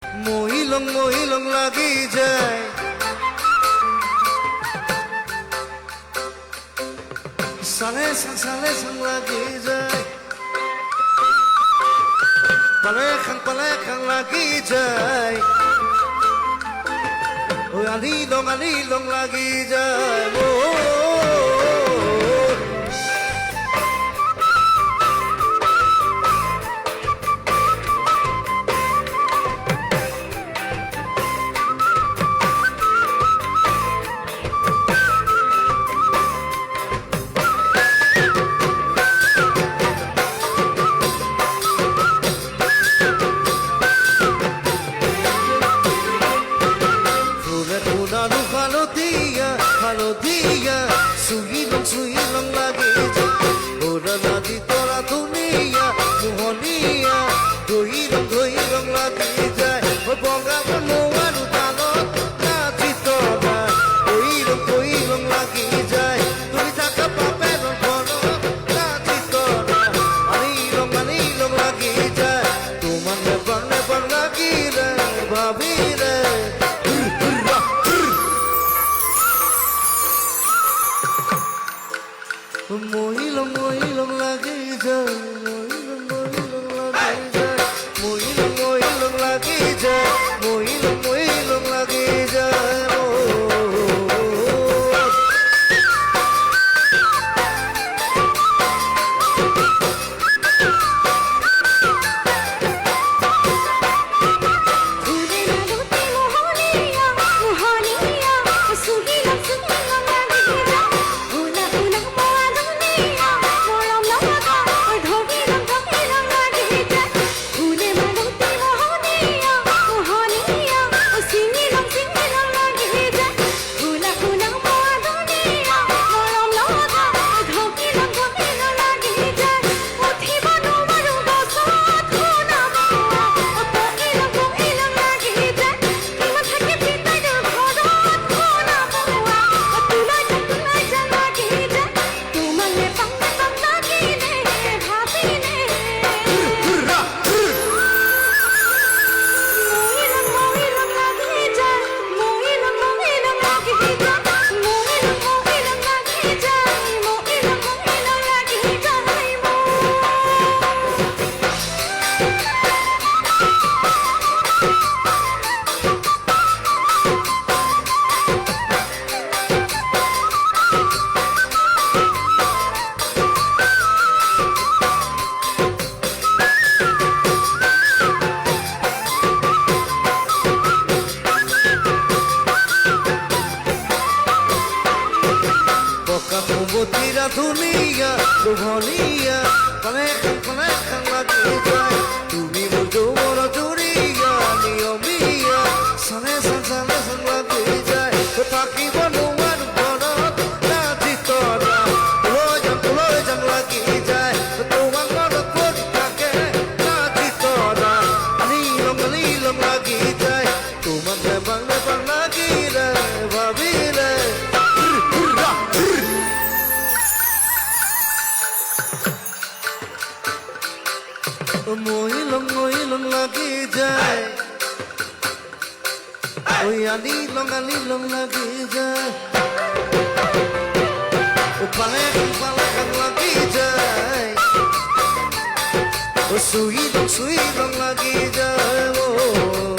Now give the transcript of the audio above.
মহিলং লাগি যায় সালে সাং লাগি যায় পালে খাং লাগি যায় ওই আলি লং লাগি যায় Halodia, suilong lagi ora lagi tora dunia muhonia doilong lagi jai bonga moanu talot na citora doilong lagi jai tumi taka paperon kono na citora anilong lagi jai tuman never lagi re babi re মহিলং লাগি যায় মহিলং লাগি যায় মহিলং লাগি যায় Tira dunia, dunia, paling lagi jai. Tumi moro dunia, niomia, sane lagi jai. Ketaki manu kono, nanti tora. Pulau jam lagi jai. Ketuang kono pun kake, nanti tora. Anilong lagi jai. Tuman lebang lagi jai, babi jai. মহিলং লাগি যায় ওই আলিলং লাগি যায় পালে খাং লাগি যায় ও সুইলং লাগি যায়